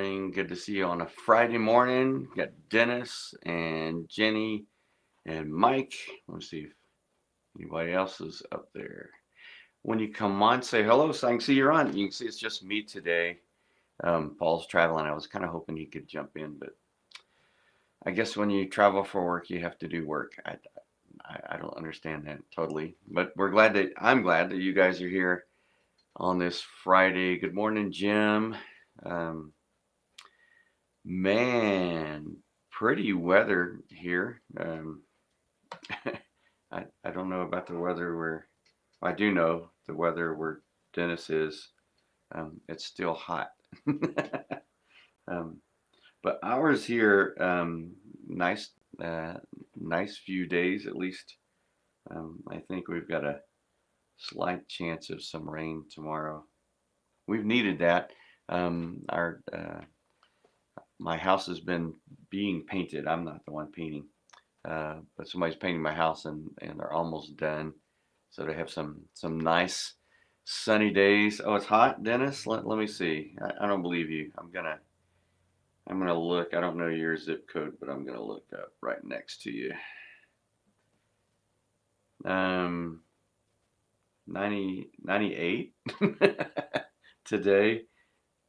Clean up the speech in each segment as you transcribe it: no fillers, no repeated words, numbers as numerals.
morning. Good to see you on a Friday morning. Got Dennis and Jenny and Mike. Let's see if anybody else is up there. When you come on, say hello so I can see you're on. You can see it's just me today. Paul's traveling. I was kind of hoping he could jump in, but I guess when you travel for work, you have to do work. I don't understand that totally, but I'm glad that you guys are here on this Friday. Good morning, Jim. Um, Man, pretty weather here. I don't know about the weather where I do know the weather where Dennis is. It's still hot. um, but ours here, nice, nice few days at least. I think we've got a slight chance of some rain tomorrow. We've needed that. Our My house has been being painted. I'm not the one painting, but somebody's painting my house, and they're almost done. So they have some nice sunny days. Oh, it's hot, Dennis. Let me see. I don't believe you. I'm gonna look. I don't know your zip code, but I'm gonna look up right next to you. 98 today.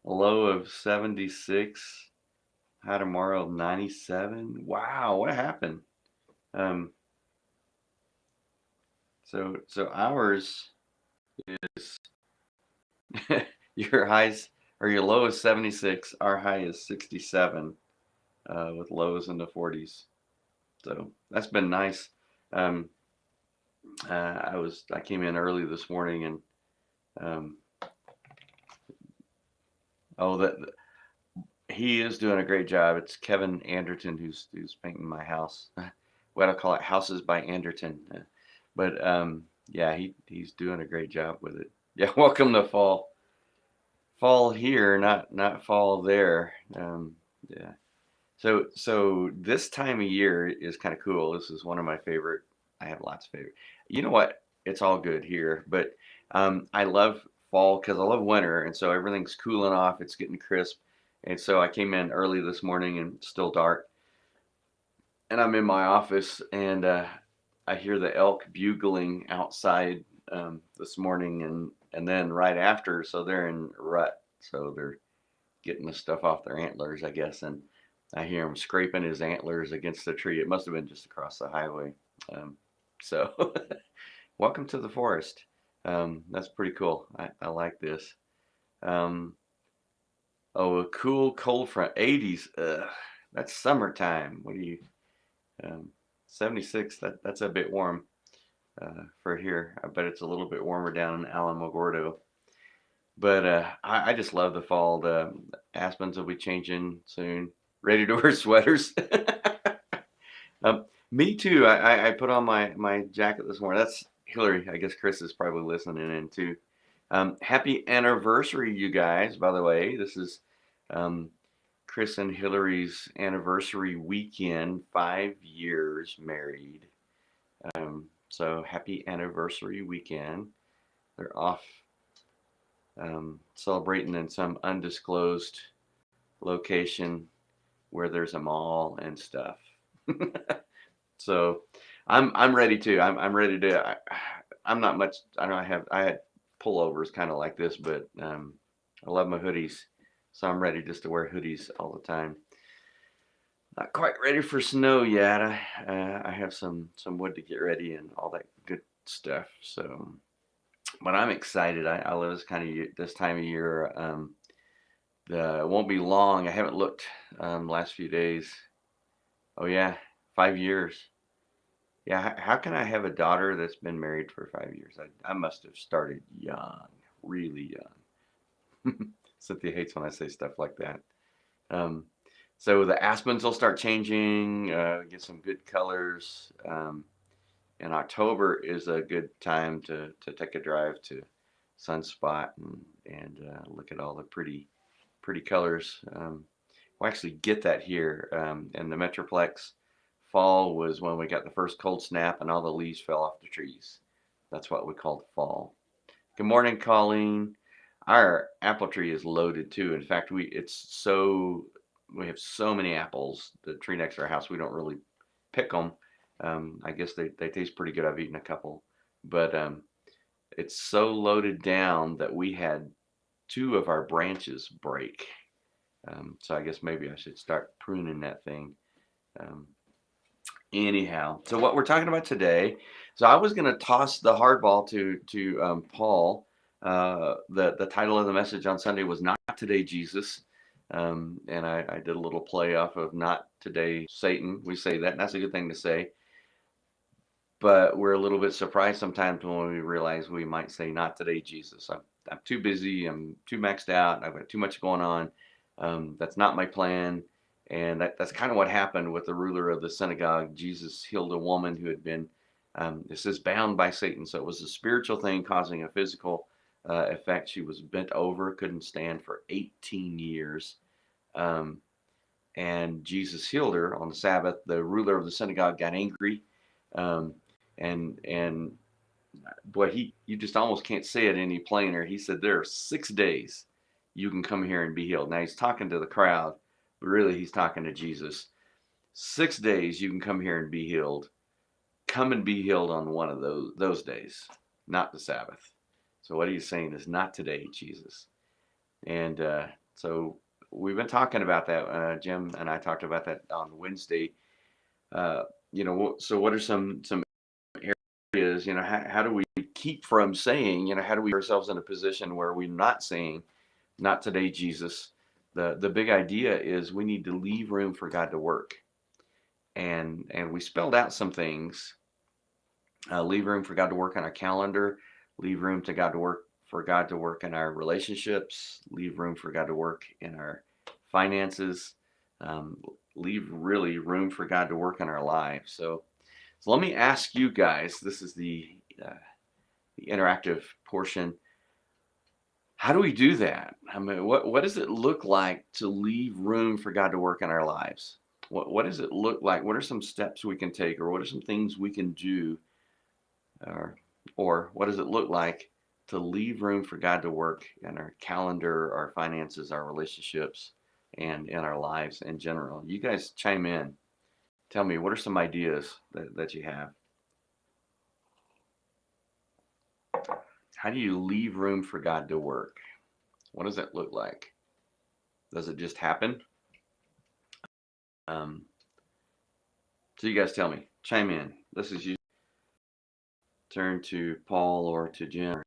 A low of 76. High tomorrow of 97. Wow, what happened? Um, so ours is your highs or your low is 76. Our high is 67, with lows in the 40s. So that's been nice. Um, I came in early this morning and um, that he is doing a great job. It's Kevin Anderton who's painting my house. What I call it, houses by Anderton. But yeah, he's doing a great job with it. Yeah, welcome to fall. Fall here, not fall there. Yeah. So this time of year is kind of cool. This is one of my favorite. I have lots of favorite. You know what? It's all good here, but I love fall because I love winter, and so everything's cooling off. It's getting crisp, and so I came in early this morning and it's still dark, and I'm in my office, and I hear the elk bugling outside this morning, and then right after, so they're in rut, so they're getting the stuff off their antlers, I guess, and I hear him scraping his antlers against the tree. It must have been just across the highway. Um, so, welcome to the forest. That's pretty cool. I like this. Um, oh, a cool cold front, 80s. That's summertime. What do you? Um, 76. That's a bit warm for here. I bet it's a little bit warmer down in Alamogordo. But I just love the fall. The aspens will be changing soon. Ready to wear sweaters. Me too. I put on my jacket this morning. That's Hillary. I guess Chris is probably listening in too. Happy anniversary, you guys. By the way, this is um, Chris and Hillary's anniversary weekend. 5 years married. So happy anniversary weekend. They're off celebrating in some undisclosed location where there's a mall and stuff. So I'm ready too. I'm ready to. I'm not much. I know I had pullovers kind of like this, but I love my hoodies, so I'm ready just to wear hoodies all the time. Not quite ready for snow yet. I have some wood to get ready and all that good stuff. So, but I'm excited. I love this time of year. It won't be long. I haven't looked last few days. Oh yeah, 5 years. Yeah, how can I have a daughter that's been married for 5 years? I must have started young, really young. Cynthia hates when I say stuff like that. Um, so the aspens will start changing, get some good colors. And October is a good time to take a drive to Sunspot and look at all the pretty colors. We'll actually get that here in the Metroplex. Fall was when we got the first cold snap and all the leaves fell off the trees. That's what we called fall. Good morning, Colleen. our apple tree is loaded too. In fact, we have so many apples. The tree next to our house, we don't really pick them. I guess they taste pretty good. I've eaten a couple, but it's so loaded down that we had two of our branches break. So I guess maybe I should start pruning that thing. Um, Anyhow, so what we're talking about today, so I was going to toss the hardball to Paul. The title of the message on Sunday was "Not Today, Jesus," and I did a little play off of "Not Today, Satan." We say that, and that's a good thing to say. But we're a little bit surprised sometimes when we realize we might say, "Not today, Jesus." I'm too busy. I'm too maxed out. I've got too much going on. That's not my plan. And that's kind of what happened with the ruler of the synagogue. Jesus healed a woman who had been, it says, bound by Satan. So it was a spiritual thing causing a physical effect. She was bent over, couldn't stand for 18 years. Um, and Jesus healed her on the Sabbath. The ruler of the synagogue got angry. Um, and boy, you just almost can't say it any plainer. He said, there are 6 days you can come here and be healed. Now he's talking to the crowd, but really he's talking to Jesus. 6 days you can come here and be healed. Come and be healed on one of those days, not the Sabbath. So what he's saying is, not today, Jesus. And so we've been talking about that. Jim and I talked about that on Wednesday. Uh, so what are some areas? How do we keep from saying? How do we put ourselves in a position where we're not saying, "Not today, Jesus"? The big idea is we need to leave room for God to work, and we spelled out some things. Leave room for God to work on our calendar. Leave room to God to work for God to work in our relationships. Leave room for God to work in our finances. Um, Leave really room for God to work in our lives. So let me ask you guys. This is the interactive portion. How do we do that? I mean, what does it look like to leave room for God to work in our lives? What does it look like? What are some steps we can take, or what are some things we can do, or what does it look like to leave room for God to work in our calendar, our finances, our relationships, and in our lives in general? You guys chime in. Tell me, what are some ideas that you have? How do you leave room for God to work? What does that look like? Does it just happen? Um, so you guys tell me. Chime in. This is you. Turn to Paul or to Jim.